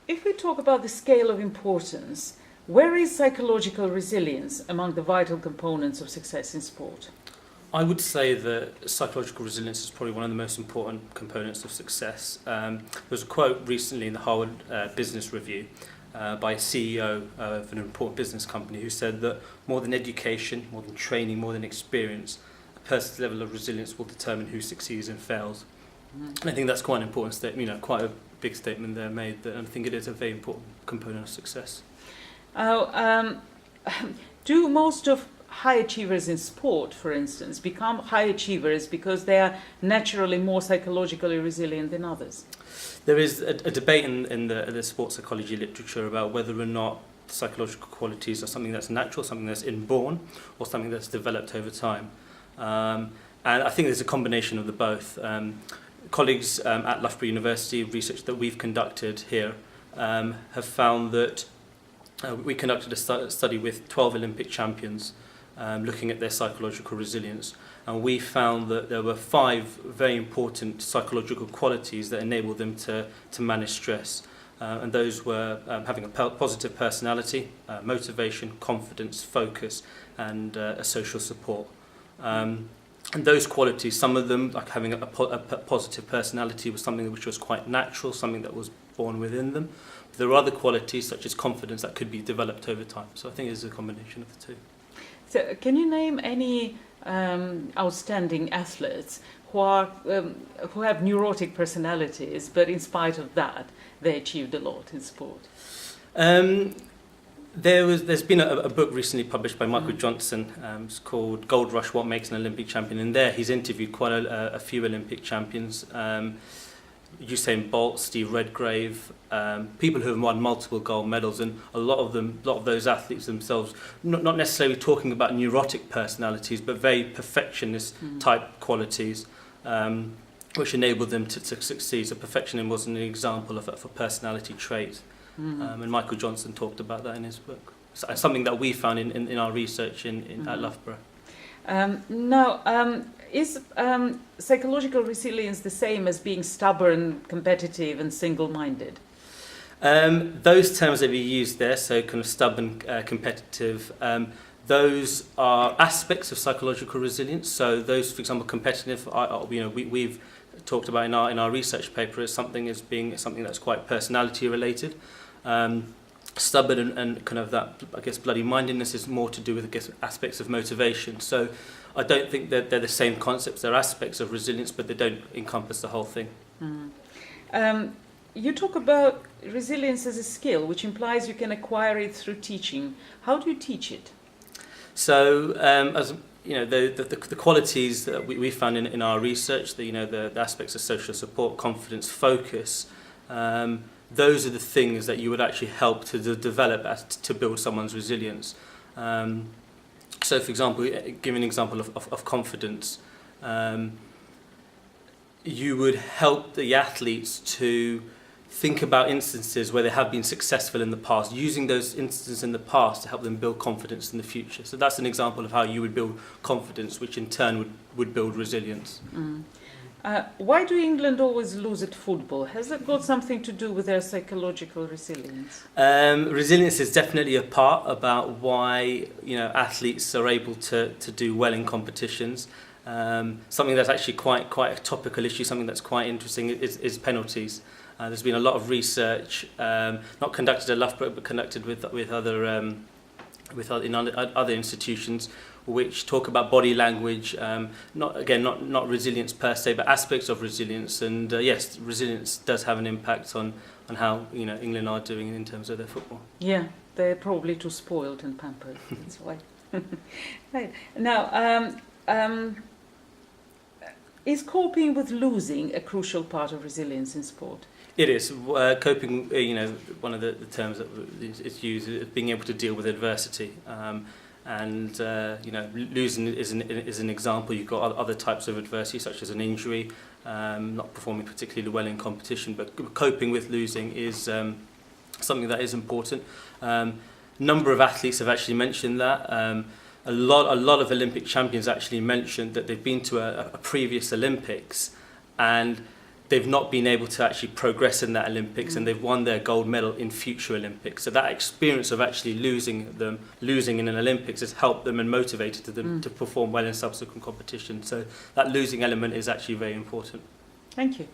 if we talk about the scale of importance, where is psychological resilience among the vital components of success in sport? I would say that psychological resilience is probably one of the most important components of success. There was a quote recently in the Harvard Business Review by a CEO of an important business company who said that more than education, more than training, more than experience, a person's level of resilience will determine who succeeds and fails. And I think that's quite an important statement, quite a big statement there made, that I think it is a very important component of success. Do most of high achievers in sport, for instance, become high achievers because they are naturally more psychologically resilient than others? There is a debate in the sports psychology literature about whether or not psychological qualities are something that's natural, something that's inborn, or something that's developed over time. And I think there's a combination of the both. Colleagues at Loughborough University, research that we've conducted here, have found that we conducted a study with 12 Olympic champions looking at their psychological resilience, and we found that there were 5 very important psychological qualities that enabled them to manage stress, and those were having a positive personality, motivation, confidence, focus, and a social support. And those qualities, some of them, like having a positive personality, was something which was quite natural, something that was born within them. But there are other qualities, such as confidence, that could be developed over time. So I think it's a combination of the two. So, can you name any outstanding athletes who have neurotic personalities, but in spite of that, they achieved a lot in sport? There's been a book recently published by Michael Johnson. It's called Gold Rush: What Makes an Olympic Champion. And there he's interviewed quite a few Olympic champions. Usain Bolt, Steve Redgrave, people who have won multiple gold medals, and a lot of those athletes themselves, not necessarily talking about neurotic personalities, but very perfectionist type qualities, which enabled them to succeed. So perfectionism was an example of a personality trait, and Michael Johnson talked about that in his book. So, something that we found in our research at Loughborough. Is psychological resilience the same as being stubborn, competitive, and single-minded? Those terms that we use there, so kind of stubborn, competitive, those are aspects of psychological resilience. So those, for example, competitive, we've talked about in our research paper as something that's quite personality related. Stubborn and kind of that, I guess, bloody mindedness is more to do with, I guess, aspects of motivation. So I don't think that they're the same concepts. They're aspects of resilience, but they don't encompass the whole thing. You talk about resilience as a skill, which implies you can acquire it through teaching. How do you teach it? So, as you know, the qualities that we found in our research, the aspects of social support, confidence, focus. Those are the things that you would actually help to develop to build someone's resilience. So, for example, give an example of confidence. You would help the athletes to think about instances where they have been successful in the past, using those instances in the past to help them build confidence in the future. So that's an example of how you would build confidence, which in turn would build resilience. Why do England always lose at football? Has that got something to do with their psychological resilience? Resilience is definitely a part about why athletes are able to do well in competitions. Something that's actually quite a topical issue, something that's quite interesting is penalties. There's been a lot of research, not conducted at Loughborough, but conducted with other institutions, which talk about body language, not resilience per se, but aspects of resilience. And yes, resilience does have an impact on how England are doing in terms of their football. Yeah, they're probably too spoiled and pampered. That's why. Right. Now, is coping with losing a crucial part of resilience in sport? It is. Coping, one of the terms that is used is being able to deal with adversity. Losing is an example. You've got other types of adversity, such as an injury, not performing particularly well in competition, but coping with losing is something that is important. Number of athletes have actually mentioned that. A lot of Olympic champions actually mentioned that they've been to a previous Olympics, and they've not been able to actually progress in that Olympics, and they've won their gold medal in future Olympics. So that experience of actually losing in an Olympics has helped them and motivated them to perform well in subsequent competitions. So that losing element is actually very important. Thank you.